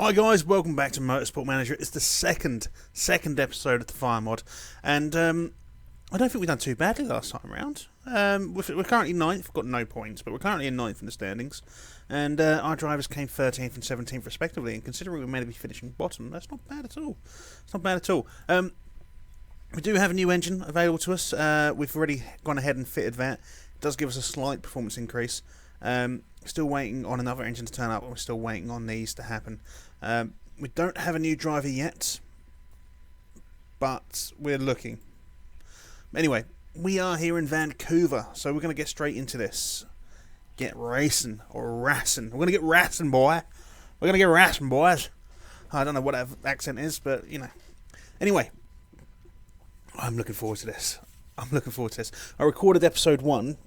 Hi guys, welcome back to Motorsport Manager. It's the second episode of the Fire mod, and I don't think we've done too badly last time around. We're currently 9th, we've got no points, but we're currently in 9th in the standings, and our drivers came 13th and 17th respectively, and considering we may be finishing bottom, that's not bad at all. It's not bad at all. We do have a new engine available to us. We've already gone ahead and fitted that. It does give us a slight performance increase. Still waiting on another engine to turn up, and we're still waiting on these to happen. We don't have a new driver yet, but we're looking. Anyway, we are here in Vancouver, so we're going to get straight into this. Get racing, or racing. We're going to get racing, boy. We're going to get racing, boys. I don't know what that accent is, but, you know. Anyway, I'm looking forward to this. I recorded episode 1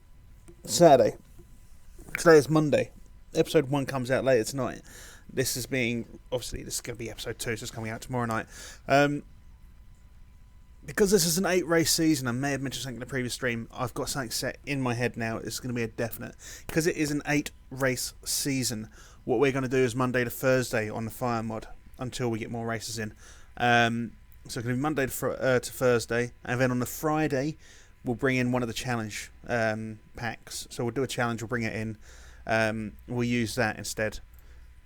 Saturday. Today is Monday. Episode 1 comes out later tonight. This is going to be episode 2, so it's coming out tomorrow night. Because this is an 8-race season, I may have mentioned something in the previous stream, I've got something set in my head now. It's going to be a definite. Because it is an 8-race season, what we're going to do is Monday to Thursday on the Fire mod, until we get more races in. So it's going to be Monday to Thursday, and then on the Friday, we'll bring in one of the challenge packs. So we'll do a challenge, we'll bring it in. We'll use that instead.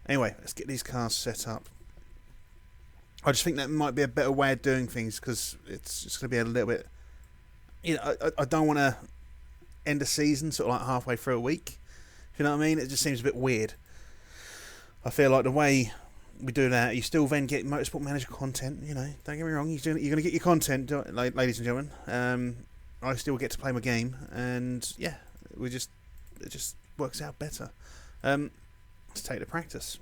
Anyway, let's get these cars set up. I just think that might be a better way of doing things, because it's just going to be a little bit... You know, I don't want to end a season sort of like halfway through a week. You know what I mean? It just seems a bit weird. I feel like the way we do that, you still then get Motorsport Manager content, you know. Don't get me wrong, you're going to get your content, ladies and gentlemen. I still get to play my game, and yeah, it just works out better. Let's take the practice.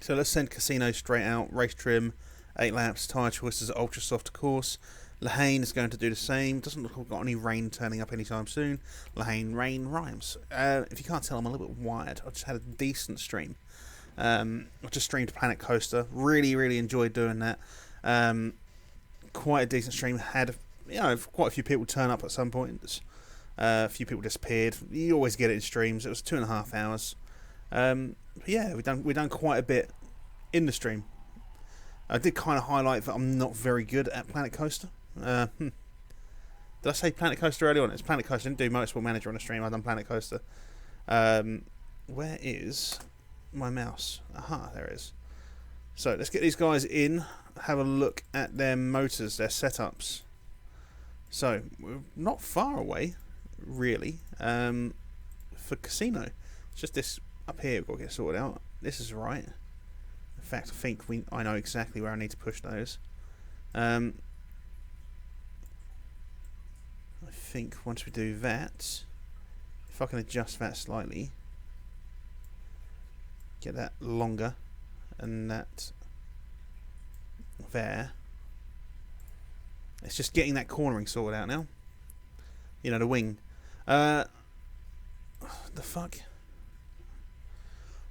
So let's send Casino straight out, race trim, 8 laps, tyre choices, ultra soft course. Lahane is going to do the same. Doesn't look like we've got any rain turning up anytime soon. Lahane, rain rhymes. If you can't tell, I'm a little bit wired. I just had a decent stream. I just streamed Planet Coaster. Really enjoyed doing that. Quite a decent stream. Had, you know, quite a few people turn up at some point. A few people disappeared. You always get it in streams. It was 2.5 hours. But yeah, we've done quite a bit in the stream. I did kind of highlight that I'm not very good at Planet Coaster. Did I say Planet Coaster early on? It's Planet Coaster. I didn't do Motorsport Manager on the stream. I've done Planet Coaster. Where is my mouse? Aha, there it is. So let's get these guys in. Have a look at their motors, their setups. So we're not far away, really, for Casino. It's just this up here we've got to get sorted out. This is right. In fact, I think I know exactly where I need to push those. I think once we do that, if I can adjust that slightly, get that longer, and that there. It's just getting that cornering sorted out now. You know, the wing. The fuck?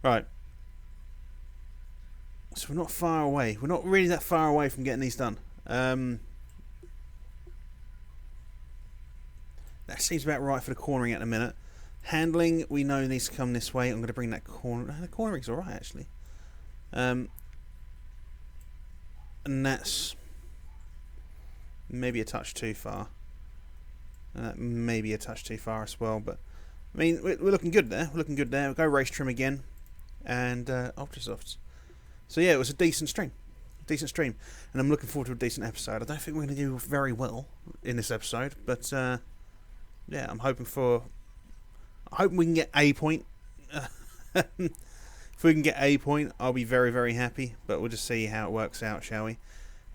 Right. So we're not far away. We're not really that far away from getting these done. That seems about right for the cornering at the minute. Handling, we know needs to come this way. I'm going to bring that corner. The cornering's alright, actually. And that's maybe a touch too far. Maybe a touch too far as well, but I mean, we're looking good there. We'll go race trim again, and ultra softs. So yeah, it was a decent stream, and I'm looking forward to a decent episode. I don't think we're going to do very well in this episode, but yeah, I'm hoping we can get a point. If we can get a point, I'll be very happy. But we'll just see how it works out, shall we?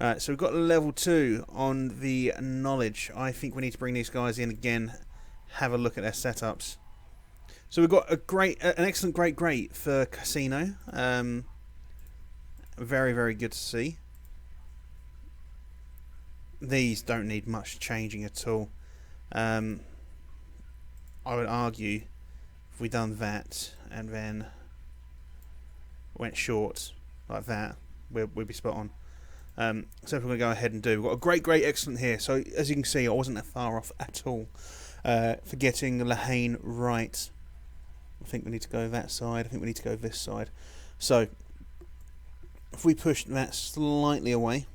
So we've got level 2 on the knowledge. I think we need to bring these guys in again, have a look at their setups. So we've got an excellent great for Casino. Very good to see. These don't need much changing at all. I would argue if we done that and then went short like that, we'd be spot on. So if we're going to go ahead and do, we've got a great excellent here. So as you can see, I wasn't that far off at all for getting Lahane right. I think we need to go that side. I think we need to go this side. So if we push that slightly away,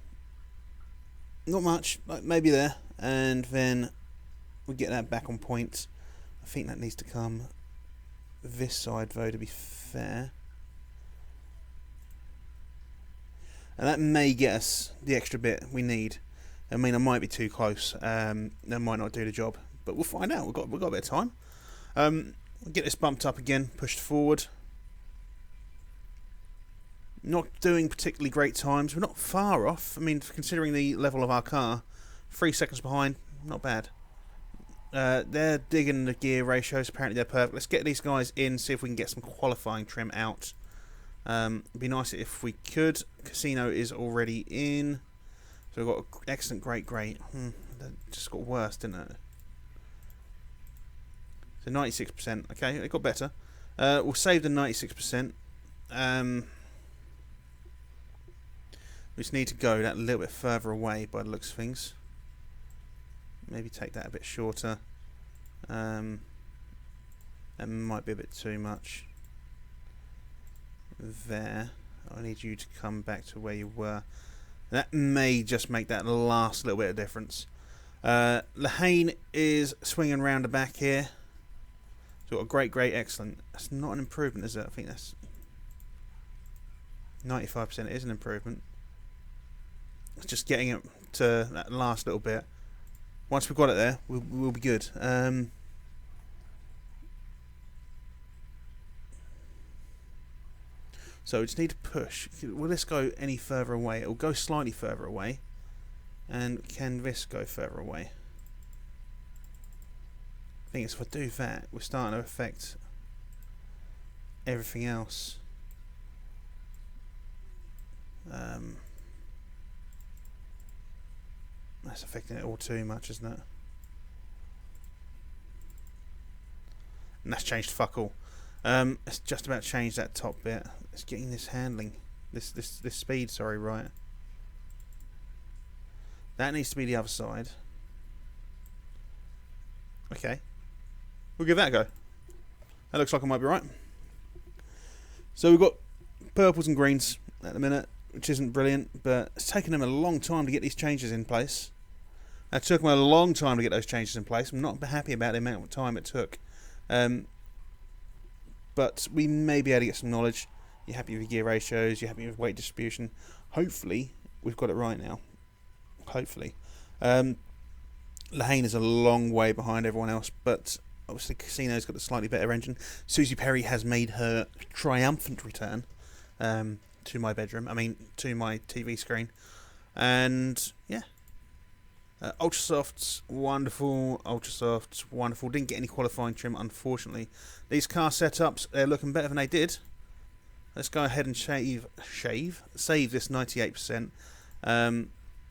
not much, like maybe there, and then we get that back on point. I think that needs to come this side though, to be fair. And that may get us the extra bit we need. I mean, I might be too close. That might not do the job, but we'll find out. We've got a bit of time. Get this bumped up again, pushed forward. Not doing particularly great times. We're not far off. I mean, considering the level of our car, 3 seconds behind, not bad. They're digging the gear ratios. Apparently they're perfect. Let's get these guys in, see if we can get some qualifying trim out. It'd be nice if we could. Casino is already in. So we've got excellent, great. That just got worse, didn't it? So 96%. Okay, it got better. We'll save the 96%. We just need to go that little bit further away by the looks of things. Maybe take that a bit shorter. That might be a bit too much. There. I need you to come back to where you were. That may just make that last little bit of difference. Lehane is swinging around the back here. So we've got great, excellent. That's not an improvement, is it? I think that's 95%. It is an improvement. It's just getting it to that last little bit. Once we've got it there, we'll be good. So we just need to push. Will this go any further away? It will go slightly further away. And can this go further away? I think if I do that, we're starting to affect everything else. That's affecting it all too much, isn't it? And that's changed fuck all. It's just about changed that top bit. It's getting this handling, this speed. Sorry, right. That needs to be the other side. Okay, we'll give that a go. That looks like I might be right. So we've got purples and greens at the minute, which isn't brilliant, but it's taken them a long time to get these changes in place. It took them a long time to get those changes in place. I'm not happy about the amount of time it took. But we may be able to get some knowledge. You're happy with your gear ratios, you're happy with weight distribution. Hopefully, we've got it right now. Hopefully. Lehane is a long way behind everyone else, but obviously Casino's got a slightly better engine. Susie Perry has made her triumphant return to my bedroom. I mean, to my TV screen. And, yeah. Ultrasofts, wonderful. Ultrasofts, wonderful. Didn't get any qualifying trim, unfortunately. These car setups, they're looking better than they did. Let's go ahead and save this 98%.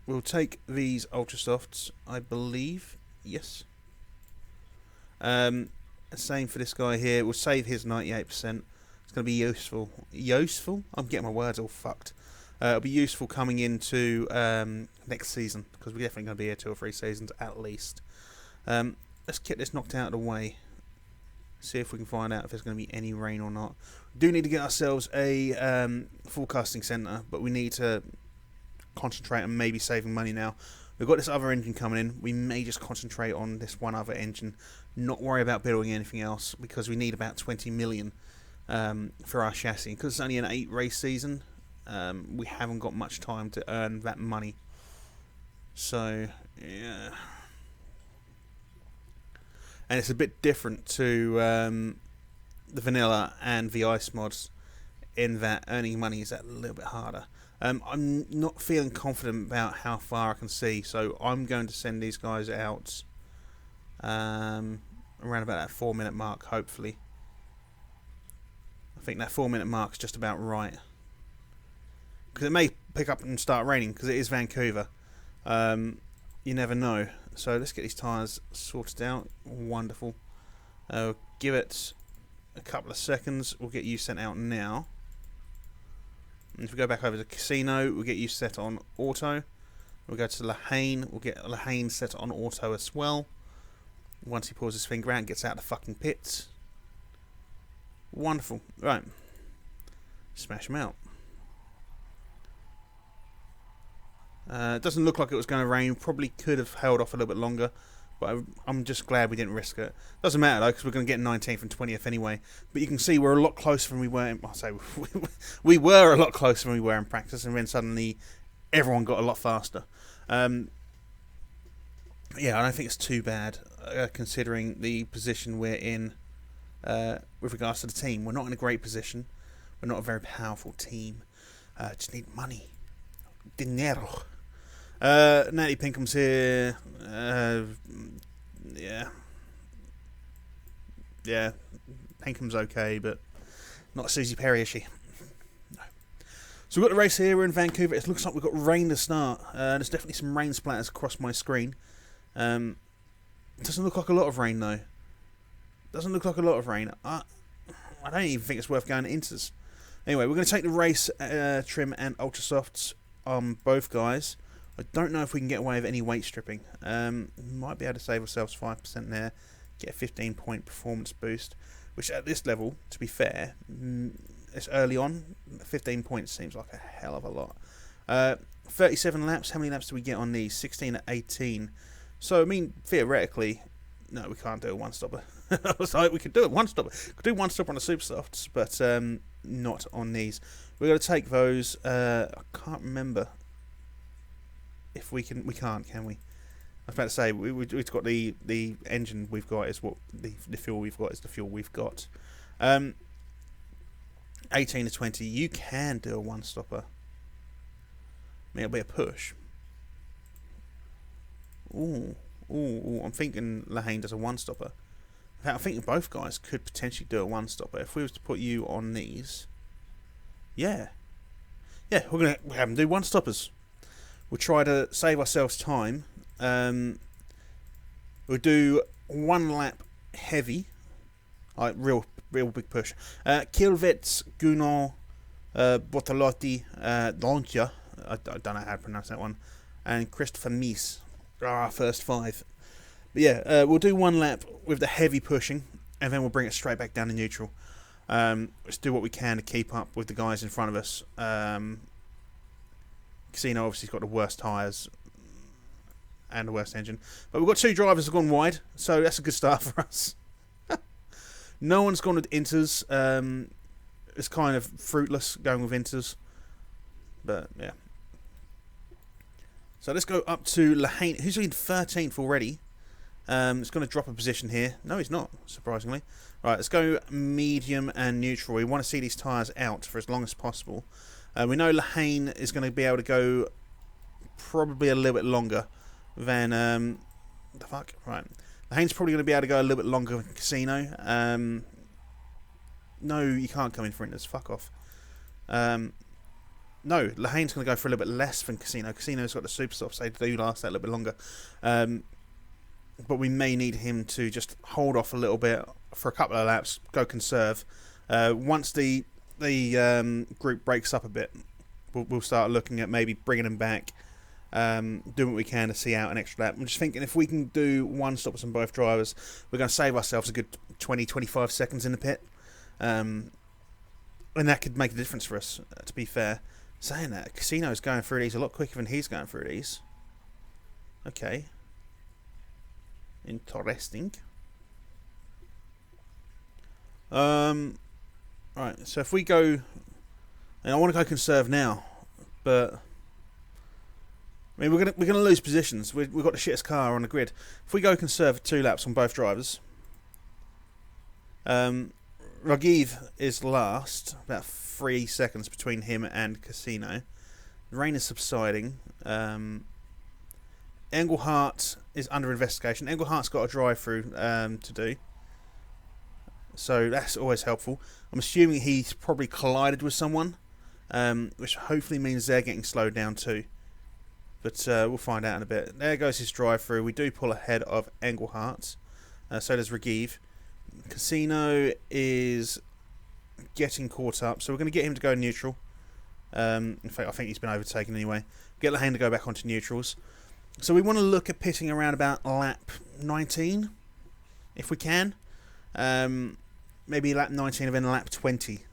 We'll take these Ultrasofts, I believe. Yes. Same for this guy here. We'll save his 98%. It's going to be useful. Useful? I'm getting my words all fucked. It'll be useful coming into next season, because we're definitely going to be here 2 or 3 seasons at least. Let's get this knocked out of the way. See if we can find out if there's going to be any rain or not. We do need to get ourselves a forecasting centre, but we need to concentrate on maybe saving money now. We've got this other engine coming in. We may just concentrate on this one other engine, not worry about building anything else, because we need about 20 million for our chassis. Because it's only an 8 race season, we haven't got much time to earn that money. So, yeah. And it's a bit different to the vanilla and the ice mods, in that earning money is a little bit harder. I'm not feeling confident about how far I can see, so I'm going to send these guys out around about that 4-minute mark, hopefully. I think that 4-minute mark's just about right. Because it may pick up and start raining, because it is Vancouver. You never know. So let's get these tyres sorted out. Wonderful. Give it a couple of seconds. We'll get you sent out now. And if we go back over to Casino, we'll get you set on auto. We'll go to Lehane. We'll get Lehane set on auto as well. Once he pulls his finger out and gets out of the fucking pits. Wonderful. Right. Smash them out. It doesn't look like it was going to rain. Probably could have held off a little bit longer, but I'm just glad we didn't risk it. Doesn't matter though, because we're going to get 19th and 20th anyway. But you can see we're a lot closer than we were. I'll say we were a lot closer than we were in practice, and then suddenly everyone got a lot faster. Yeah, I don't think it's too bad considering the position we're in with regards to the team. We're not in a great position. We're not a very powerful team. Just need money. Dinero. Natty Pinkham's here. Yeah. Pinkham's okay, but not Susie Perry, is she? No. So we've got the race here. We're in Vancouver. It looks like we've got rain to start. There's definitely some rain splatters across my screen. It doesn't look like a lot of rain, though. Doesn't look like a lot of rain. I don't even think it's worth going into this. Anyway, we're going to take the race trim and ultra softs on both guys. I don't know if we can get away with any weight stripping. Might be able to save ourselves 5% there. Get a 15-point performance boost. Which at this level, to be fair, it's early on. 15 points seems like a hell of a lot. 37 laps. How many laps do we get on these? 16 at 18. So, I mean, theoretically, no, we can't do a one-stopper. I was like, we could do a one-stopper. We could do one-stopper on the super softs, but not on these. We're going to take those. I can't remember if we can. We can't, can we? I was about to say, we've got the engine we've got is what the fuel we've got is the fuel we've got. 18 to 20. You can do a one-stopper. I mean, it'll be a push. Ooh, I'm thinking Lahane does a one-stopper. In fact, I think both guys could potentially do a one-stopper. If we was to put you on these, yeah, we're gonna have them do one-stoppers. We'll try to save ourselves time. We'll do one lap heavy, like real big push. Kilvets, Gunon, Bortolotti, Donja. I don't know how to pronounce that one, and Christopher Mies. First 5. But yeah, we'll do one lap with the heavy pushing, and then we'll bring it straight back down to neutral. Let's do what we can to keep up with the guys in front of us. Casino obviously has got the worst tyres and the worst engine. But we've got 2 drivers who've gone wide, so that's a good start for us. No one's gone with Inters. It's kind of fruitless going with Inters. But yeah. So let's go up to Lahane, who's in 13th already. It's going to drop a position here. No, he's not, surprisingly. Right, let's go medium and neutral. We want to see these tyres out for as long as possible. We know Lahane is going to be able to go probably a little bit longer than... the fuck? Right. Lahane's probably going to be able to go a little bit longer than Casino. No, you can't come in for Inters. Fuck off. No, Lahane's going to go for a little bit less than Casino. Casino's got the super soft, so they do last that a little bit longer. But we may need him to just hold off a little bit for a couple of laps, go conserve. Once the group breaks up a bit, we'll start looking at maybe bringing him back, doing what we can to see out an extra lap. I'm just thinking if we can do one stoppers on both drivers, we're going to save ourselves a good 20-25 seconds in the pit. And that could make a difference for us, to be fair. Saying that, Casino's going through these a lot quicker than he's going through these. Okay. Interesting. Right, so if we go... And I want to go conserve now, but... I mean, we're gonna lose positions. We've got the shittest car on the grid. If we go conserve 2 laps on both drivers... Ragiv is last, about 3 seconds between him and Casino. The rain is subsiding. Engelhardt is under investigation. Engelhardt's got a drive-through to do, so that's always helpful. I'm assuming he's probably collided with someone, which hopefully means they're getting slowed down too. But we'll find out in a bit. There goes his drive-through. We do pull ahead of Engelhardt. So does Ragiv. Casino is getting caught up, so we're going to get him to go neutral. In fact, I think he's been overtaken anyway. Get Lahane to go back onto neutrals. So we want to look at pitting around about lap 19, if we can. Maybe lap 19 and then lap 20.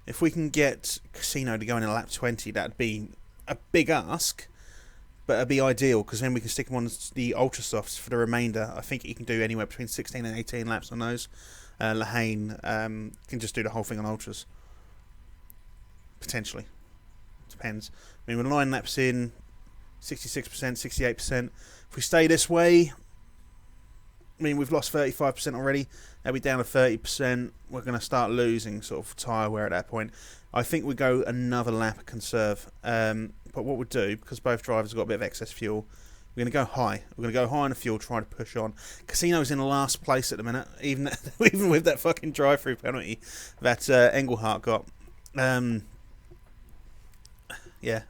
If we can get Casino to go in a lap 20, that'd be a big ask, but it'd be ideal, because then we can stick him on the Ultra Softs for the remainder. I think he can do anywhere between 16 and 18 laps on those. Lehane can just do the whole thing on Ultras. Potentially. Depends. I mean, we're 9 laps in, 66%, 68%. If we stay this way, I mean, we've lost 35% already. Now we're down to 30%. We're going to start losing sort of tyre wear at that point. I think we go another lap conserve. But what we'll do, because both drivers have got a bit of excess fuel, we're going to go high. We're going to go high on the fuel, try to push on. Casino's in last place at the minute, even with that fucking drive-through penalty that Engelhardt got. Yeah.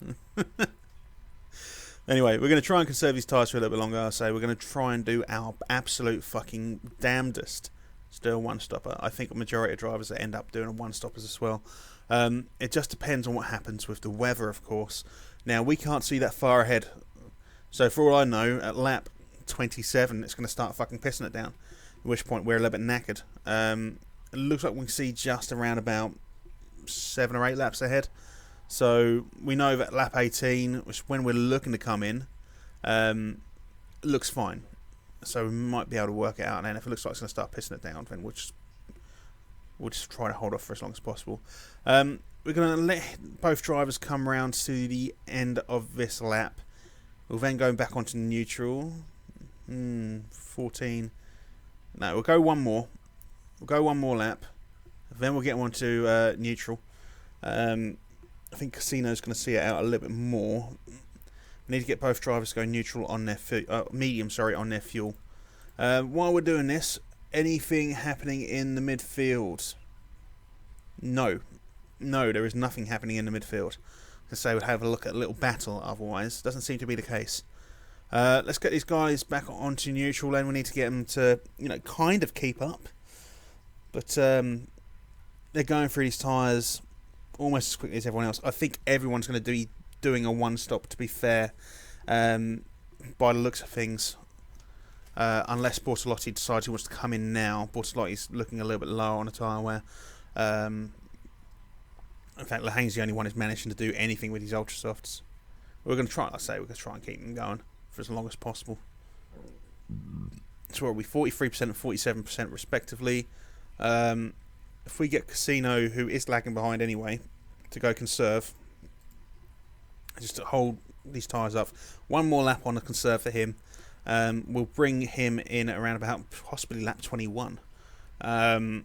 Anyway, we're going to try and conserve these tyres for a little bit longer. I say we're going to try and do our absolute fucking damndest to do a one-stopper. I think a majority of drivers that end up doing a one-stoppers as well. It just depends on what happens with the weather, of course. Now, we can't see that far ahead. So, for all I know, at lap 27, it's going to start fucking pissing it down. At which point, we're a little bit knackered. It looks like we can see just around about 7 or 8 laps ahead. So we know that lap 18, which when we're looking to come in, looks fine. So we might be able to work it out. And then if it looks like it's going to start pissing it down, then we'll just try to hold off for as long as possible. We're going to let both drivers come round to the end of this lap. We'll then go back onto neutral. 14. No, we'll go one more. We'll go one more lap. Then we'll get on to neutral. I think Casino's going to see it out a little bit more. We need to get both drivers going neutral on their medium, on their fuel. While we're doing this, anything happening in the midfield? No, there is nothing happening in the midfield. To say we'd have a look at a little battle. Otherwise, doesn't seem to be the case. Let's get these guys back onto neutral, and we need to get them to, kind of keep up. But they're going through these tyres almost as quickly as everyone else. I think everyone's going to be doing a one-stop, to be fair, by the looks of things. Unless Bortolotti decides he wants to come in now. Bortolotti's looking a little bit low on the tyre wear. In fact, Lehane's the only one who's managing to do anything with his Ultra Softs. We're going to try, we're going to try and keep them going for as long as possible. So we'll be 43% and 47% respectively. If we get Casino, who is lagging behind anyway, to go conserve, just to hold these tyres up, one more lap on the conserve for him, we'll bring him in at around about possibly lap 21. Lehane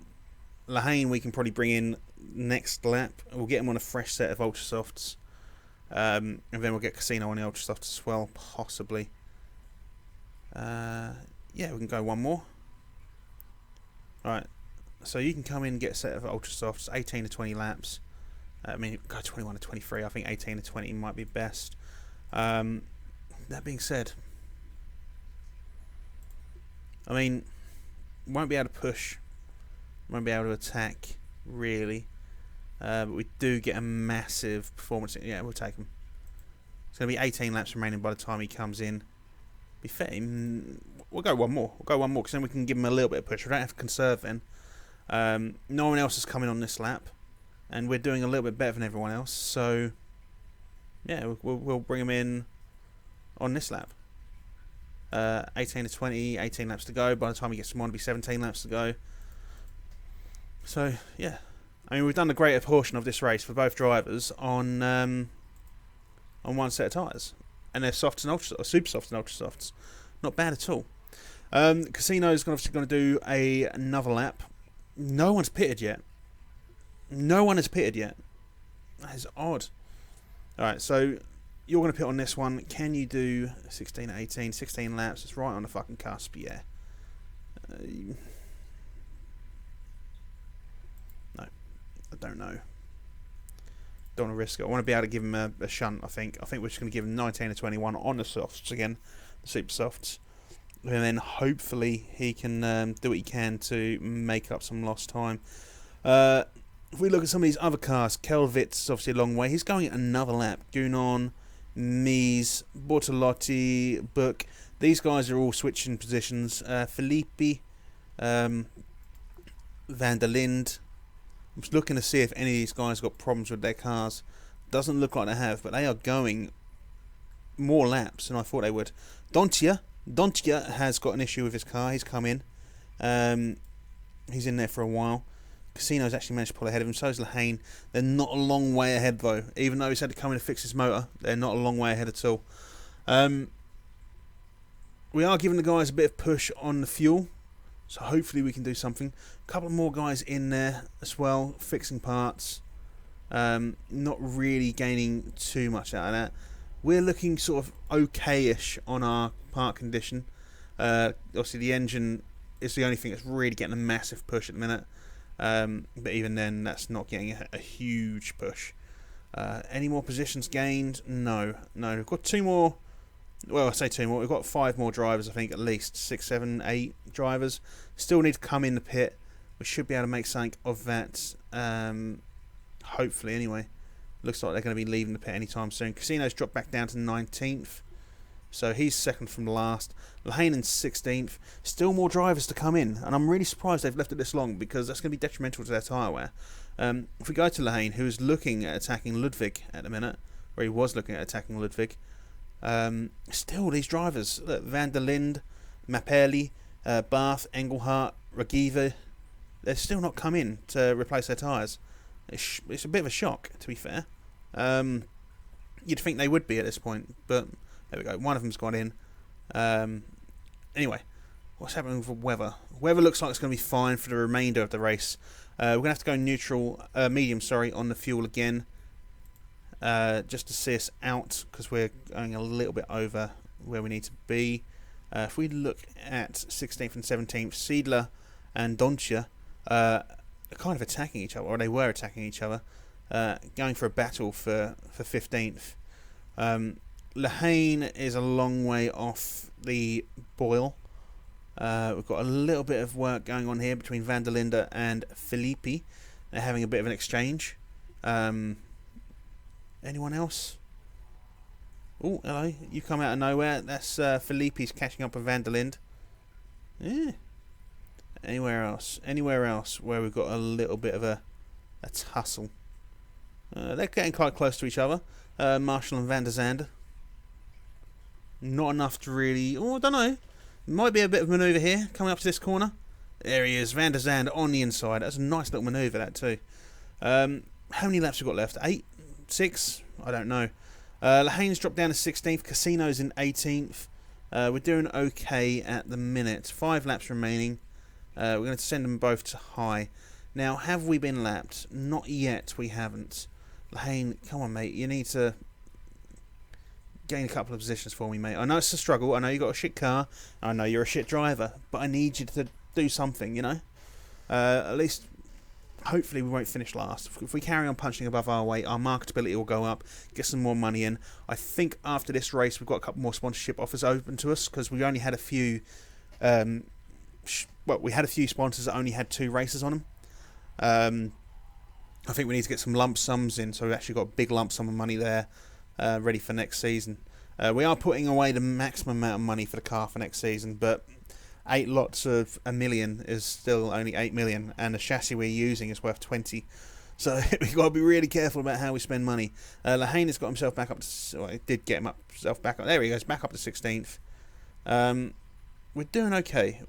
we can probably bring in next lap. We'll get him on a fresh set of Ultra Softs, and then we'll get Casino on the Ultra Softs as well, possibly. Yeah, we can go one more. Alright. So you can come in and get a set of Ultra Softs, 18 to 20 laps. Go 21 to 23. I think 18 to 20 might be best. That being said, won't be able to push, won't be able to attack, really. But we do get a massive performance. Yeah, we'll take him. It's going to be 18 laps remaining by the time he comes in. Be fair, we'll go one more. Because then we can give him a little bit of push. We don't have to conserve then. No one else is coming on this lap, and we're doing a little bit better than everyone else, so yeah, we'll bring him in on this lap. 18 to 20, 18 laps to go. By the time he gets to 1, it'll be 17 laps to go. So yeah, we've done the greater portion of this race for both drivers on one set of tyres, and they're softs and ultra, or super softs and ultra softs. Not bad at all. Casino's obviously going to do another lap. No one's pitted yet. No one has pitted yet. That is odd. Alright, so you're going to pit on this one. Can you do 16, 18, 16 laps? It's right on the fucking cusp, yeah. No, I don't know. Don't want to risk it. I want to be able to give him a shunt, I think. I think we're just going to give him 19 to 21 on the softs again, the super softs. And then hopefully he can do what he can to make up some lost time. If we look at some of these other cars, Kelvit's obviously a long way. He's going another lap. Gunon, Mies, Bortolotti, Book. These guys are all switching positions. Filippi, Van der Linde, I'm just looking to see if any of these guys got problems with their cars. Doesn't look like they have, but they are going more laps than I thought they would. Dontia has got an issue with his car. He's come in. He's in there for a while. Casino's actually managed to pull ahead of him. So is Lehane. They're not a long way ahead, though. Even though he's had to come in and fix his motor, they're not a long way ahead at all. We are giving the guys a bit of push on the fuel, so hopefully we can do something. A couple more guys in there as well, fixing parts. Not really gaining too much out of that. We're looking sort of okay-ish on our part condition. Obviously, the engine is the only thing that's really getting a massive push at the minute. But even then, that's not getting a huge push. Any more positions gained? No. We've got 2 more. Well, I say 2 more. We've got 5 more drivers, I think, at least. 6, 7, 8 drivers. Still need to come in the pit. We should be able to make something of that. Hopefully, anyway. Looks like they're going to be leaving the pit anytime soon. Casino's dropped back down to 19th. So he's second from last. Lehane in 16th. Still more drivers to come in. And I'm really surprised they've left it this long, because that's going to be detrimental to their tyre wear. If we go to Lehane, who's looking at attacking Ludwig at the minute, or he was looking at attacking Ludwig, still these drivers, look, Van der Linde, Mappelli, Bath, Engelhardt, Ragiva, they're still not come in to replace their tyres. It's a bit of a shock, to be fair. You'd think they would be at this point, but there we go. One of them's gone in. Anyway, what's happening with weather? Weather looks like it's going to be fine for the remainder of the race. We're going to have to go medium, on the fuel again, just to see us out, because we're going a little bit over where we need to be. If we look at 16th and 17th, Seidler and Dontia are kind of attacking each other, or they were attacking each other, going for a battle for 15th. Lehane is a long way off the boil. We've got a little bit of work going on here between Van der Linde and Filippi. They're having a bit of an exchange. Anyone else? Oh, hello. You come out of nowhere. That's Filippi's catching up with Van der Linde. Yeah. Anywhere else? Anywhere else where we've got a little bit of a tussle? They're getting quite close to each other. Marshall and Van der Zande. Not enough to really... Oh, I don't know. Might be a bit of manoeuvre here, coming up to this corner. There he is, Van der Zande on the inside. That's a nice little manoeuvre, that too. How many laps have we got left? 8? 6? I don't know. Lehane's dropped down to 16th. Casino's in 18th. We're doing okay at the minute. 5 laps remaining. We're going to send them both to high. Now, have we been lapped? Not yet, we haven't. Lehane, come on, mate. You need to gain a couple of positions for me, mate. I know it's a struggle. I know you've got a shit car. I know you're a shit driver. But I need you to do something, you know? At least, hopefully, we won't finish last. If we carry on punching above our weight, our marketability will go up, get some more money in. I think after this race, we've got a couple more sponsorship offers open to us, because we only had a few... we had a few sponsors that only had 2 races on them. I think we need to get some lump sums in, so we've actually got a big lump sum of money there, ready for next season. We are putting away the maximum amount of money for the car for next season, but 8 lots of $1 million is still only 8 million, and the chassis we're using is worth 20. So we've got to be really careful about how we spend money. Lehane has got himself back up to... Well, he did get himself back up. There he goes, back up to 16th. We're doing okay.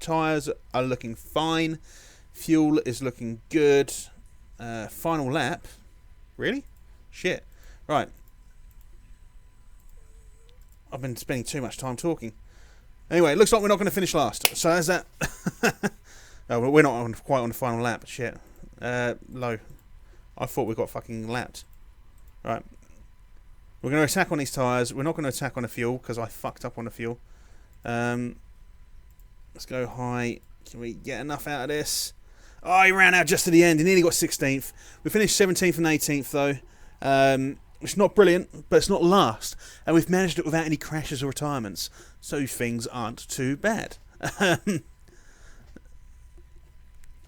Tyres are looking fine. Fuel is looking good. Final lap. Really? Shit. Right. I've been spending too much time talking. Anyway, it looks like we're not going to finish last. So there's that. No, we're not quite on the final lap. Shit. Low. I thought we got fucking lapped. Right. We're going to attack on these tyres. We're not going to attack on the fuel, because I fucked up on the fuel. Let's go high. Can we get enough out of this? Oh, he ran out just at the end. He nearly got 16th. We finished 17th and 18th, though. It's not brilliant, but it's not last. And we've managed it without any crashes or retirements. So things aren't too bad.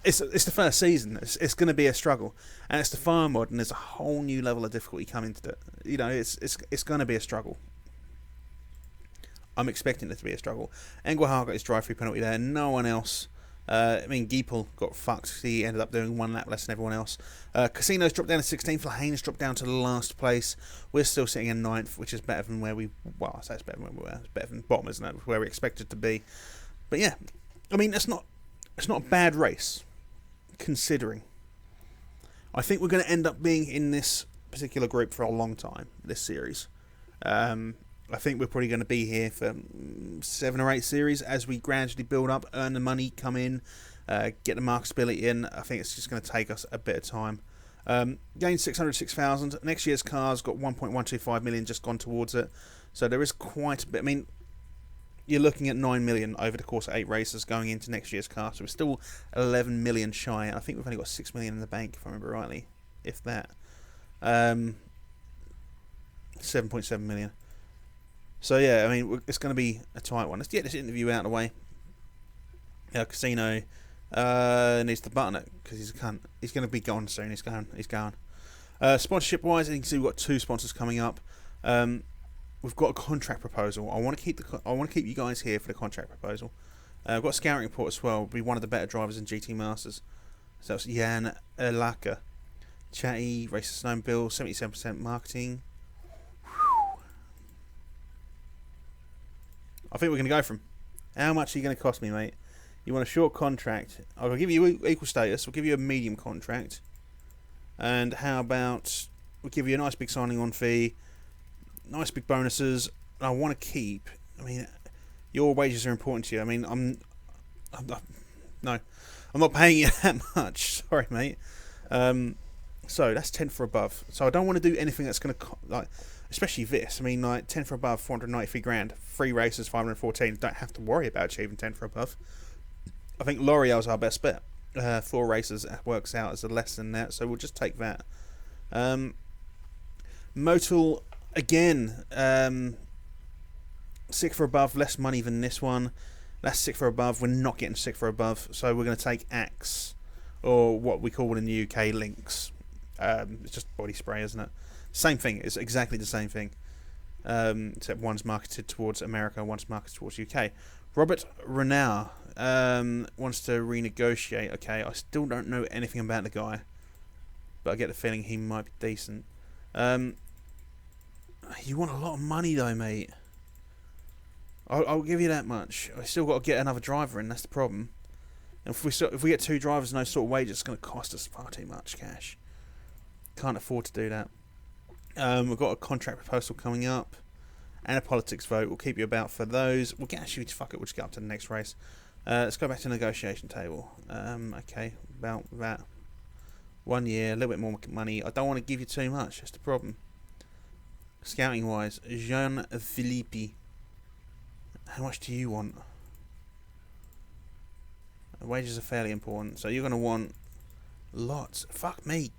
It's the first season. It's going to be a struggle. And it's the farm mod, and there's a whole new level of difficulty coming to it. You know, it's going to be a struggle. I'm expecting it to be a struggle. Engelhardt got his drive-through penalty there. No one else I mean, Geipel got fucked. He ended up doing 1 lap less than everyone else. Casino's dropped down to 16th. Lahane's dropped down to last place. We're still sitting in 9th, which is better than where we... Well, I say it's better than where we were. It's better than bottom, isn't it? Where we expected to be. But yeah, I mean, it's not a bad race, considering. I think we're going to end up being in this particular group for a long time, this series. I think we're probably going to be here for 7 or 8 series as we gradually build up, earn the money, come in, get the marketability in. I think it's just going to take us a bit of time. Gained 606,000. Next year's car's got 1.125 million just gone towards it. So there is quite a bit. I mean, you're looking at 9 million over the course of 8 races going into next year's car. So we're still 11 million shy. I think we've only got 6 million in the bank, if I remember rightly, if that. 7.7 million. So yeah, I mean, it's going to be a tight one. Let's get this interview out of the way. Casino needs to button it because he's a cunt. He's going to be gone soon. He's going. Sponsorship wise, you can see we've got 2 sponsors coming up. We've got a contract proposal. I want to keep you guys here for the contract proposal. I've got a scouting report as well. Be one of the better drivers in GT Masters. So that's Jan Erlaka. Chatty, racist known Bill, 77% marketing. I think we're going to go for him. How much are you going to cost me, mate? You want a short contract? I'll give you equal status. We'll give you a medium contract. And how about we'll give you a nice big signing on fee, nice big bonuses. I want to keep. I mean, your wages are important to you. I mean, I'm not paying you that much. Sorry, mate. So that's 10 for above. So I don't want to do anything that's going to especially this. I mean, like 10 for above, 493 grand. 3 races, 514. Don't have to worry about achieving 10 for above. I think L'Oreal's our best bet. 4 races works out as a less than that, so we'll just take that. Motul again, 6 for above, less money than this one. That's 6 for above. We're not getting 6 for above, so we're going to take Axe, or what we call in the UK Lynx. It's just body spray, isn't it? Same thing. It's exactly the same thing, except one's marketed towards America, one's marketed towards UK. Robert Renau wants to renegotiate. Okay, I still don't know anything about the guy, but I get the feeling he might be decent. You want a lot of money though, mate. I'll give you that much. I still got to get another driver in. That's the problem. And if we get 2 drivers and no sort of wages, it's going to cost us far too much cash. Can't afford to do that. We've got a contract proposal coming up and a politics vote. We'll keep you about for those. We'll get actually fuck it. We'll just get up to the next race. Let's go back to the negotiation table. Okay, about that. 1 year, a little bit more money. I don't want to give you too much. That's the problem. Scouting wise, Jean Philippe. How much do you want? Wages are fairly important, so you're going to want lots. Fuck me.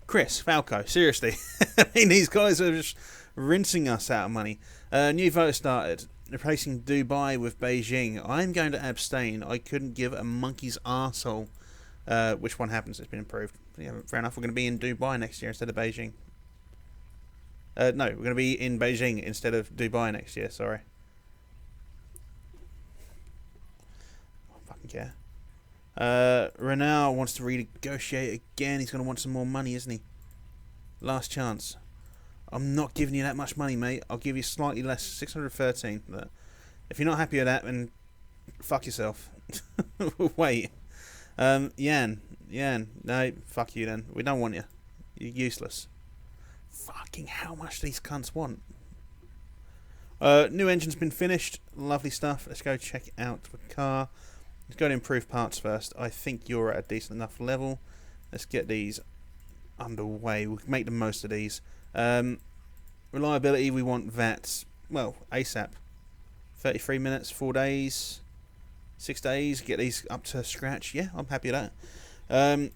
Chris, Falco, seriously. I mean, these guys are just rinsing us out of money. New vote started. Replacing Dubai with Beijing. I'm going to abstain. I couldn't give a monkey's arsehole which one happens. It's been improved. Yeah, fair enough. We're going to be in Dubai next year instead of Beijing. No, we're going to be in Beijing instead of Dubai next year, sorry. I don't fucking care. Renau wants to renegotiate again. He's going to want some more money, isn't he? Last chance. I'm not giving you that much money, mate. I'll give you slightly less, 613. But if you're not happy with that, then fuck yourself. Wait. Jan, no, fuck you then. We don't want you. You're useless. Fucking how much these cunts want. New engine's been finished. Lovely stuff. Let's go check out the car. Let's go to improve parts first. I think you're at a decent enough level. Let's get these underway. We'll make the most of these. Reliability, we want that, well, ASAP. 33 minutes, 4 days, 6 days. Get these up to scratch. Yeah, I'm happy with that. And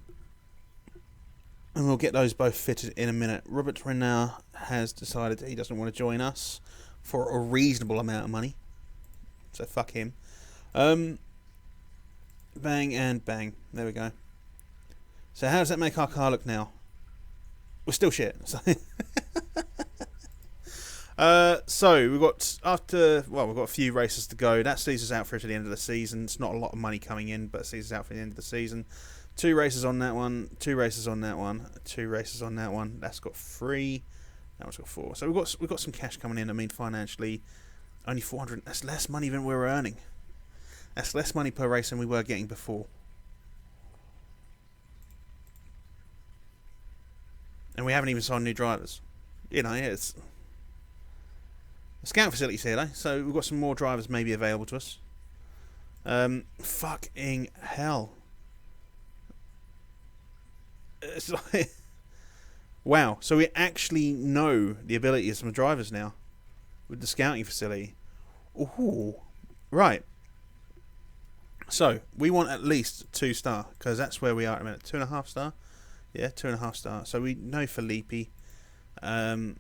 we'll get those both fitted in a minute. Robert Renau has decided that he doesn't want to join us for a reasonable amount of money. So fuck him. Bang and bang. There we go. So how does that make our car look now? We're still shit. So So we've got we've got a few races to go. That sees us out through to the end of the season. It's not a lot of money coming in, but it sees us out for the end of the season. 2 races on that one, 2 races on that one, 2 races on that one. That's got 3. That one's got 4. So we've got some cash coming in. I mean, financially, only 400. That's less money than we were earning. That's less money per race than we were getting before. And we haven't even signed new drivers. You know, it's the scout facility's here though, so we've got some more drivers maybe available to us. Fucking hell. It's like, wow, so we actually know the ability of some drivers now with the scouting facility. Ooh, right. So we want at least 2-star because that's where we are at the minute. 2.5 star, yeah, 2.5 star. So we know Felipe, Jan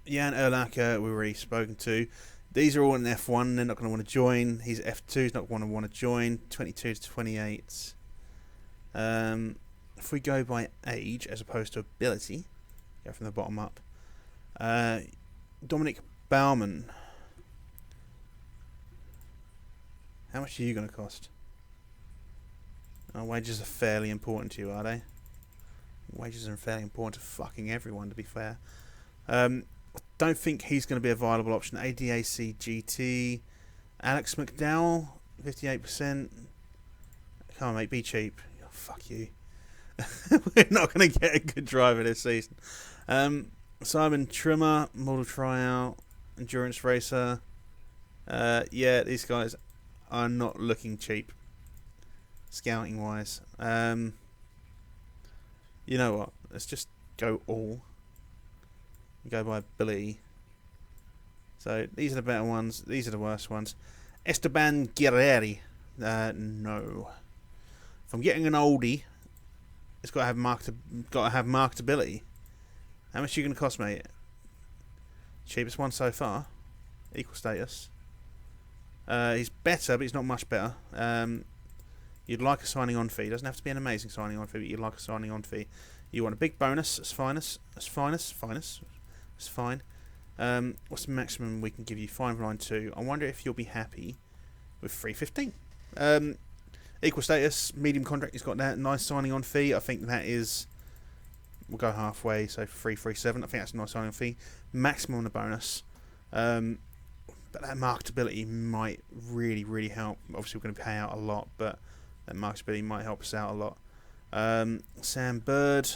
Urlacher we've already spoken to. These are all in F1. They're not going to want to join. He's F2. He's not going to want to join. 22 to 28. If we go by age as opposed to ability, go from the bottom up. Dominic Baumann. How much are you going to cost? Wages are fairly important to you, are they? Wages are fairly important to fucking everyone, to be fair. Don't think he's going to be a viable option. ADAC GT. Alex McDowell, 58%. Come on, mate, be cheap. Oh, fuck you. We're not going to get a good driver this season. Simon Trimmer, model tryout, endurance racer. Yeah, these guys are not looking cheap, scouting wise. You know what? Let's just go all. Go by ability. So these are the better ones. These are the worst ones. Esteban Guerreri. No. If I'm getting an oldie, it's got to have marketability. How much are you going to cost, mate? Cheapest one so far. Equal status. He's better, but he's not much better. You'd like a signing on fee. Doesn't have to be an amazing signing on fee, but you'd like a signing on fee. You want a big bonus. That's finest. It's fine. What's the maximum we can give you? 592. I wonder if you'll be happy with 315. Equal status, medium contract. He's got that nice signing on fee. I think that is. We'll go halfway, so 337. I think that's a nice signing on fee. Maximum on the bonus. But that marketability might really, really help. Obviously, we're going to pay out a lot, but that marketability might help us out a lot. Sam Bird,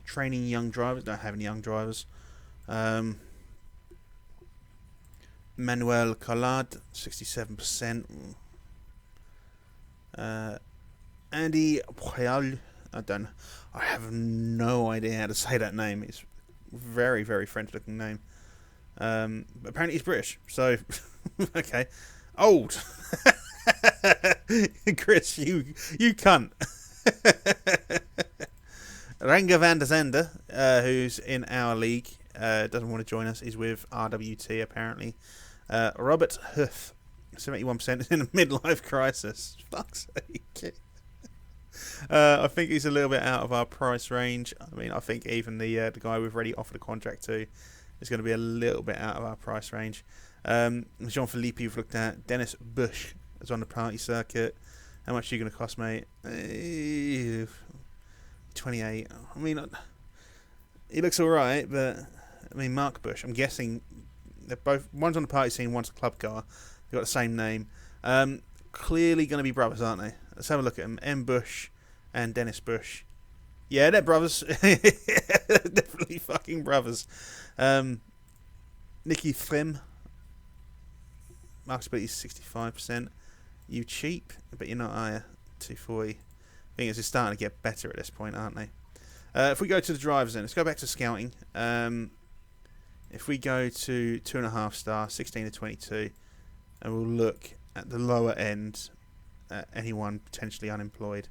training young drivers. Don't have any young drivers. Manuel Collard, 67%. Andy Poyal, I have no idea how to say that name. It's a very, very French-looking name. But apparently he's British, so okay. Old. Chris, you cunt. Ranga van der Zende, who's in our league, doesn't want to join us. He's with RWT apparently. Robert Huff, 71%, is in a midlife crisis. Fuck's sake. I think he's a little bit out of our price range. I mean, I think even the guy we've already offered a contract to is going to be a little bit out of our price range. Jean-Philippe, you've looked at. Dennis Bush is on the party circuit. How much are you going to cost, mate? 28. I mean, he looks alright, but I mean, Mark Bush. I'm guessing they're both. One's on the party scene, one's a club car. They've got the same name. Clearly going to be brothers, aren't they? Let's have a look at them. M. Bush and Dennis Bush. Yeah, they're brothers. Definitely fucking brothers. Nicky Threm. Marketability is 65%. You cheap, but you're not, are you? 240. I think it's starting to get better at this point, aren't they? If we go to the drivers then, let's go back to scouting. If we go to 2.5 star, 16 to 22, and we'll look at the lower end, anyone potentially unemployed.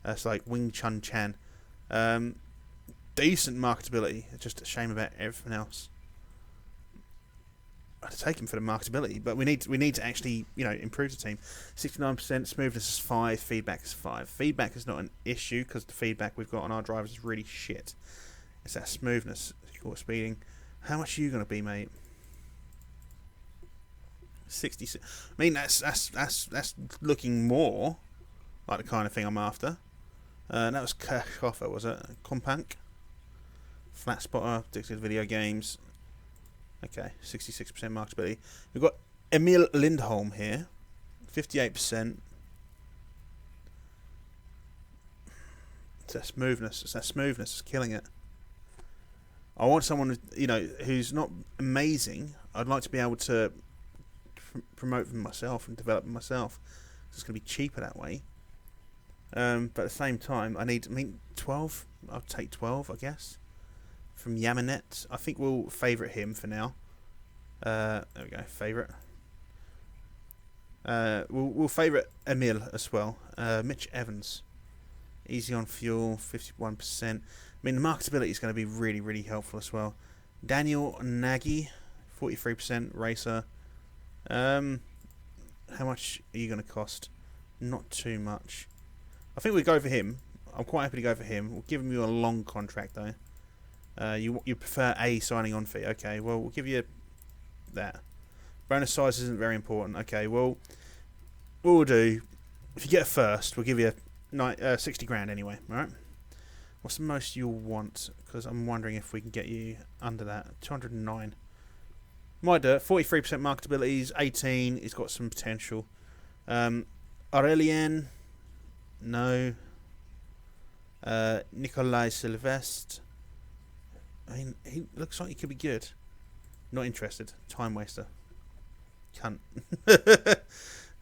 It's like Wing Chun Chan. Decent marketability. It's just a shame about everything else. I'd take him for the marketability, but we need to actually, improve the team. 69% smoothness is 5, feedback is 5. Feedback is not an issue because the feedback we've got on our drivers is really shit. It's that smoothness, equal speeding. How much are you going to be, mate? 66. I mean, that's looking more like the kind of thing I'm after. That was Kirchhofer, was it? Compank? Flat spotter, addicted video games. Okay, 66% marketability. We've got Emil Lindholm here, 58%. It's that smoothness. It's that smoothness. It's killing it. I want someone, you know, who's not amazing. I'd like to be able to promote them myself and develop them myself. It's going to be cheaper that way. But at the same time, I mean, 12. I'll take 12, I guess. From Yamanet. I think we'll favourite him for now. There we go. Favourite. We'll favourite Emil as well. Mitch Evans. Easy on fuel, 51%. I mean, the marketability is going to be really, really helpful as well. Daniel Nagy, 43% racer. How much are you going to cost? Not too much. I think we go for him. I'm quite happy to go for him. We'll give him you a long contract though. You prefer a signing on fee? Okay, well we'll give you that. Bonus size isn't very important. Okay, well what we'll do, if you get a first, we'll give you 60 grand anyway. All right. What's the most you'll want? Because I'm wondering if we can get you under that. 209. Might do it. 43% marketability. He's 18. He's got some potential. Aurelien. No. Nikolai Silvestre. I mean, he looks like he could be good. Not interested. Time waster. Cunt.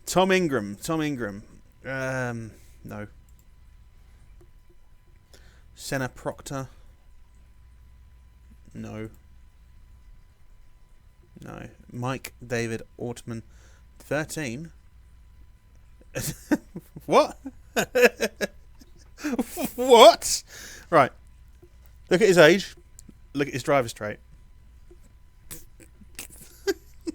Tom Ingram. No. Senna Proctor. No. Mike David Ortman. 13. What? What? Right. Look at his age. Look at his driver's trait.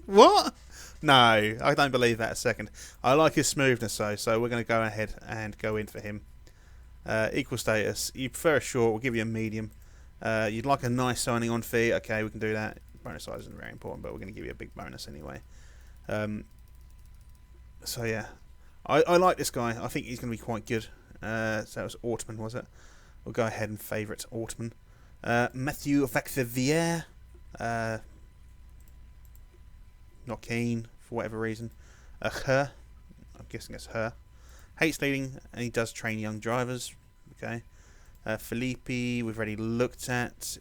What? No, I don't believe that a second. I like his smoothness though, so we're going to go ahead and go in for him. Equal status. You prefer a short, we'll give you a medium. You'd like a nice signing on fee, okay, we can do that. Bonus size isn't very important, but we're going to give you a big bonus anyway. So yeah, I like this guy. I think he's going to be quite good. So that was Ortman, was it? We'll go ahead and favourite Ortman. Matthew Vaxivier. Not keen for whatever reason. Her. I'm guessing it's her. Hates leading, and he does train young drivers. Okay. Felipe, we've already looked at.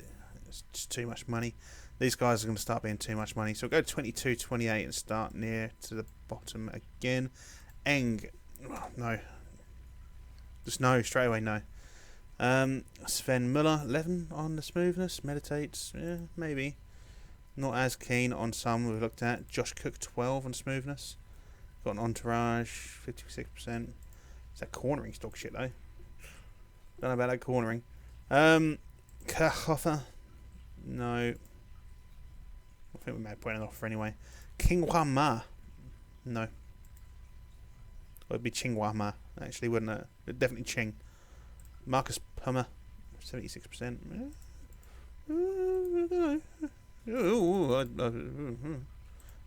It's just too much money. These guys are going to start being too much money. So we'll go 22, 28 and start near to the bottom again. Eng. Oh, no. Just no. Straight away, no. Sven Muller, 11 on the smoothness. Meditates. Yeah, maybe. Not as keen on some we've looked at. Josh Cook, 12 on smoothness. Got an entourage, 56%. It's that cornering stock shit though. Don't know about that cornering. Kirchhofer. No. I think we may have put an offer anyway. Qinghua Ma. No. It would be Qinghua Ma, actually, wouldn't it? It'd definitely Qing. Marcus Pummer, 76%.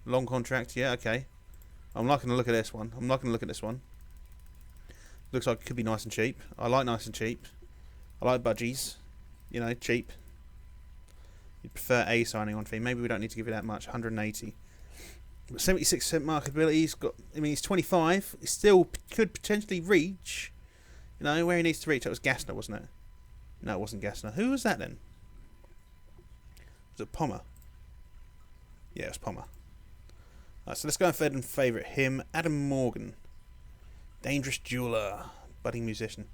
Long contract, yeah, okay. I'm liking the look of this one. Looks like it could be nice and cheap. I like nice and cheap. I like budgies. You know, cheap. You'd prefer a signing on fee. Maybe we don't need to give you that much. 180. But 76% marketability. He's got. I mean, he's 25. He still could potentially reach. You know where he needs to reach. That was Gassner, wasn't it? No, it wasn't Gassner. Who was that then? Was it Pommer? Yeah, it was Pommer. Alright, so let's go ahead and favourite him. Adam Morgan. Dangerous jeweler. Budding musician.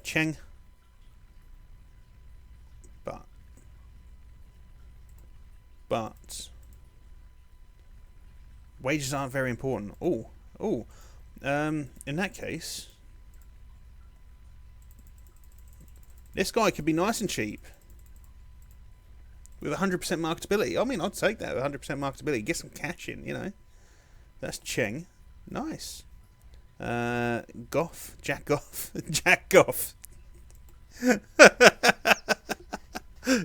Cheng. But wages aren't very important. In that case, this guy could be nice and cheap with 100% marketability. I mean, I'd take that with 100% marketability. Get some cash in, you know. That's Cheng. Nice. Jack Goff.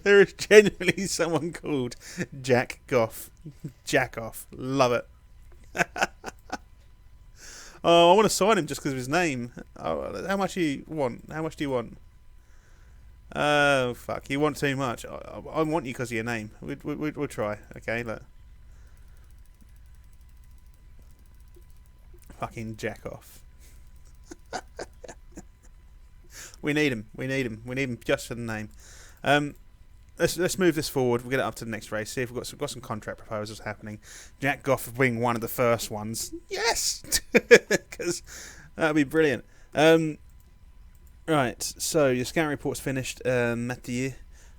There is genuinely someone called Jack Goff. Jack off. Love it. Oh, I want to sign him just because of his name. Oh, how much do you want? How much do you want? Oh, fuck. You want too much. I want you because of your name. We'll try. Okay, look. Fucking jack off. We need him. We need him. We need him just for the name. Let's move this forward. We'll get it up to the next race. See if we've got some contract proposals happening. Jack Goff being one of the first ones. Yes, because that'd be brilliant. Right. So your scout report's finished, Mathieu.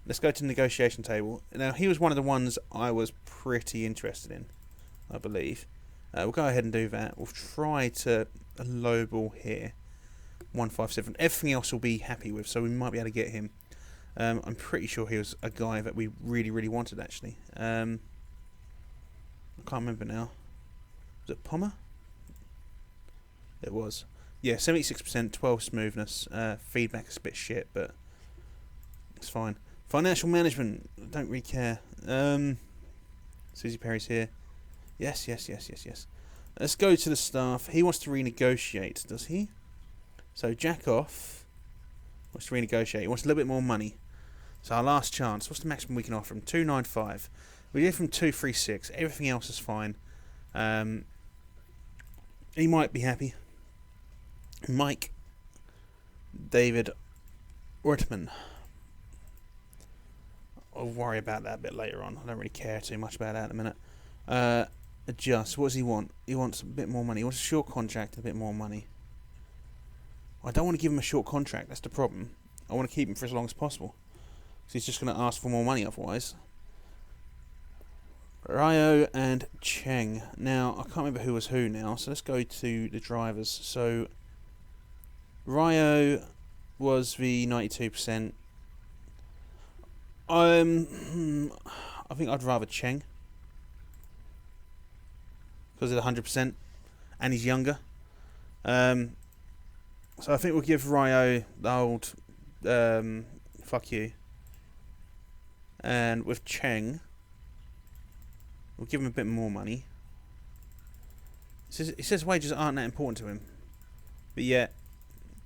Let's go to the negotiation table. Now he was one of the ones I was pretty interested in, I believe. We'll go ahead and do that. We'll try to lowball here. 157. Everything else we'll be happy with, so we might be able to get him. I'm pretty sure he was a guy that we really, really wanted, actually. I can't remember now. Was it Pommer? It was. Yeah, 76%, 12 smoothness. Feedback is a bit shit, but it's fine. Financial management. Don't really care. Susie Perry's here. Yes. Let's go to the staff. He wants to renegotiate, does he? So Jack off wants to renegotiate. He wants a little bit more money. So our last chance. What's the maximum we can offer him? 295. We give him 236. Everything else is fine. He might be happy. Mike David Ortman. I'll worry about that a bit later on. I don't really care too much about that in a minute. Adjust. What does he want? He wants a bit more money. He wants a short contract and a bit more money. I don't want to give him a short contract. That's the problem. I want to keep him for as long as possible. So he's just going to ask for more money otherwise. Ryo and Cheng. Now, I can't remember who was who now. So let's go to the drivers. So Ryo was the 92%. I think I'd rather Cheng. Because of the 100%. And he's younger. So I think we'll give Ryo the old fuck you. And with Cheng, we'll give him a bit more money. He says wages aren't that important to him. But yet,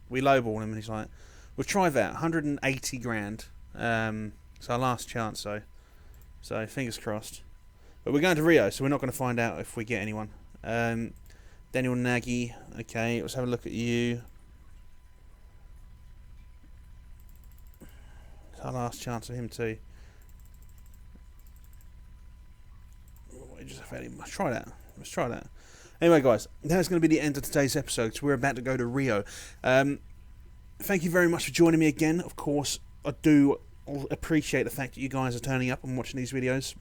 we lowball him and he's like, we'll try that. 180 grand. It's our last chance, though. So fingers crossed. But we're going to Rio, so we're not going to find out if we get anyone. Daniel Nagy. Okay, let's have a look at you. It's our last chance of him too. Let's try that. Anyway, guys, that's going to be the end of today's episode. So we're about to go to Rio. Thank you very much for joining me again. Of course, I do appreciate the fact that you guys are turning up and watching these videos.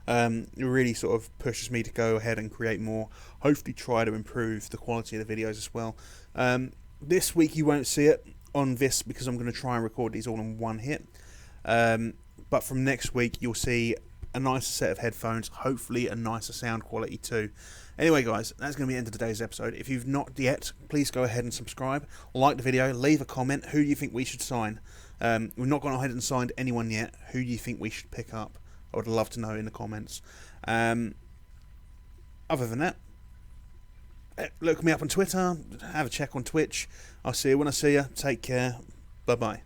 It really sort of pushes me to go ahead and create more. Hopefully try to improve the quality of the videos as well. This week you won't see it on this because I'm going to try and record these all in one hit. But from next week you'll see a nicer set of headphones, hopefully a nicer sound quality too. Anyway guys, that's going to be the end of today's episode. If you've not yet, please go ahead and subscribe, like the video, leave a comment. Who do you think we should sign? We've not gone ahead and signed anyone yet. Who do you think we should pick up? I would love to know in the comments. Other than that, look me up on Twitter, have a check on Twitch. I'll see you when I see you. Take care. Bye-bye.